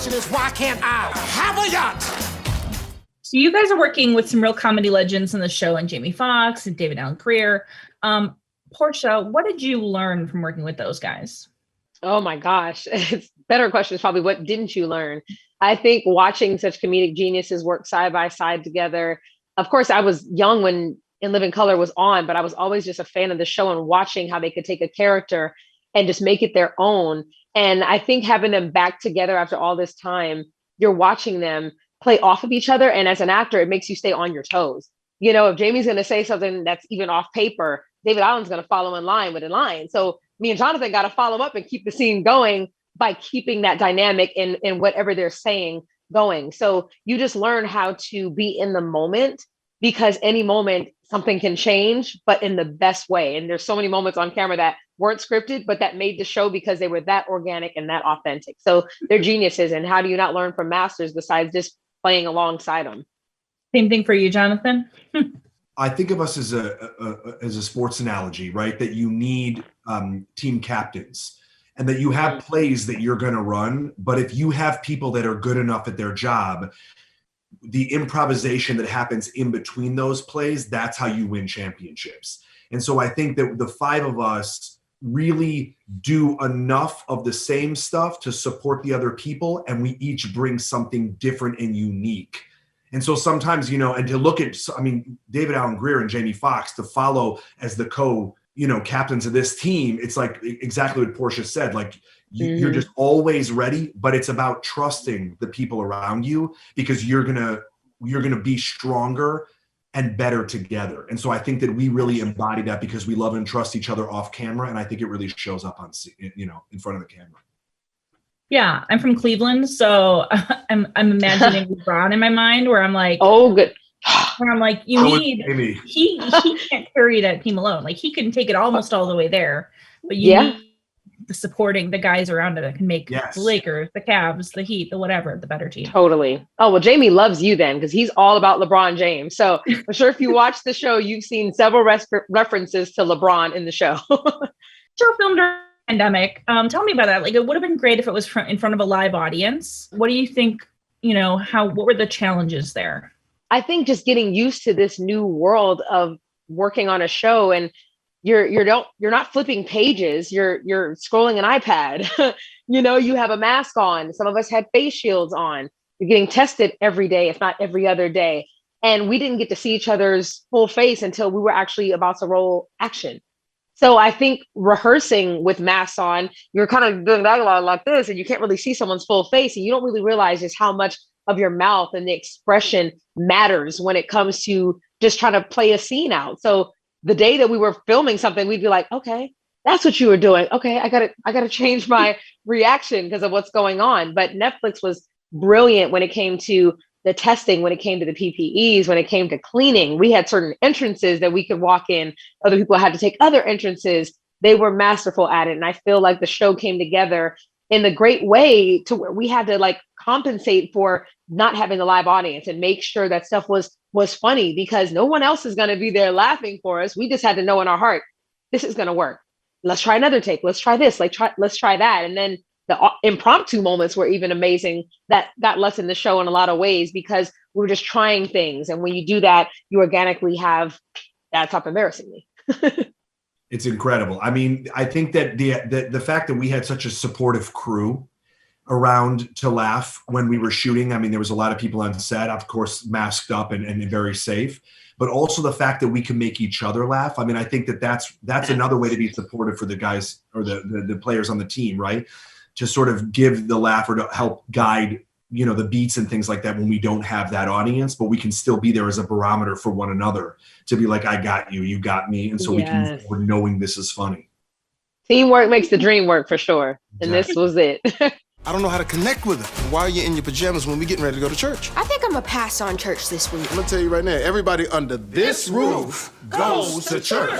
question is, why can't I have a yacht? So you guys are working with some real comedy legends in the show, and Jamie Foxx and David Alan Grier. Porscha, what did you learn from working with those guys? Oh my gosh. It's better question is probably what didn't you learn? I think watching such comedic geniuses work side by side together. Of course, I was young when In Living Color was on, but I was always just a fan of the show and watching how they could take a character and just make it their own. And I think having them back together after all this time, you're watching them play off of each other. And as an actor, it makes you stay on your toes. You know, if Jamie's going to say something that's even off paper, David Allen's going to follow in line with a line. So me and Jonathan got to follow up and keep the scene going by keeping that dynamic in whatever they're saying going. So you just learn how to be in the moment, because any moment something can change, but in the best way. And there's so many moments on camera that weren't scripted, but that made the show because they were that organic and that authentic. So they're geniuses. And how do you not learn from masters besides just playing alongside them? Same thing for you, Jonathan. I think of us as a sports analogy, right? That you need team captains, and that you have plays that you're going to run. But if you have people that are good enough at their job, the improvisation that happens in between those plays, that's how you win championships. And so I think that the five of us really do enough of the same stuff to support the other people, and we each bring something different and unique. And so sometimes, you know, and to look at, I mean, David Alan Grier and Jamie Foxx to follow as the captains of this team, it's like exactly what Porscha said, like you're just always ready, but it's about trusting the people around you, because you're going to be stronger and better together. And so I think that we really embody that because we love and trust each other off camera. And I think it really shows up on, in front of the camera. Yeah, I'm from Cleveland, so I'm imagining LeBron in my mind, where I'm like, oh, good. Where I'm like, he can't carry that team alone. Like he can take it almost all the way there, but you need the guys around it that can make the Lakers, the Cavs, the Heat, the whatever, the better team. Totally. Oh, well, Jamie loves you then, because he's all about LeBron James. So I'm sure if you watch the show, you've seen several references to LeBron in the show. Show filmed during the pandemic. Tell me about that. Like, it would have been great if it was in front of a live audience. What do you think? What were the challenges there? I think just getting used to this new world of working on a show, and you're not flipping pages. You're scrolling an iPad. You have a mask on. Some of us had face shields on. You're getting tested every day, if not every other day. And we didn't get to see each other's full face until we were actually about to roll action. So I think rehearsing with masks on, you're kind of doing dialogue like this, and you can't really see someone's full face, and you don't really realize just how much of your mouth and the expression matters when it comes to just trying to play a scene out. So the day that we were filming something, we'd be like, okay, that's what you were doing. Okay, I gotta change my reaction because of what's going on. But Netflix was brilliant when it came to the testing, when it came to the PPEs, when it came to cleaning. We had certain entrances that we could walk in. Other people had to take other entrances. They were masterful at it. And I feel like the show came together in the great way to where we had to compensate for not having the live audience and make sure that stuff was funny, because no one else is going to be there laughing for us. We just had to know in our heart, this is going to work. Let's try another take. Let's try this. Let's try that. And then the impromptu moments were even amazing. That got lost in the show in a lot of ways because we were just trying things. And when you do that, you organically have that. Stop embarrassing me. It's incredible. I mean, I think that the fact that we had such a supportive crew around to laugh when we were shooting. I mean, there was a lot of people on set, of course, masked up and very safe, but also the fact that we can make each other laugh. I mean, I think that's another way to be supportive for the guys or the players on the team, right? To sort of give the laugh or to help guide, the beats and things like that when we don't have that audience, but we can still be there as a barometer for one another to be like, I got you, you got me. And so we can move forward knowing this is funny. Teamwork makes the dream work for sure. And this was it. I don't know how to connect with her. Why are you in your pajamas when we getting ready to go to church? I think I'm gonna pass on church this week. I'm gonna tell you right now, everybody under this roof goes to church.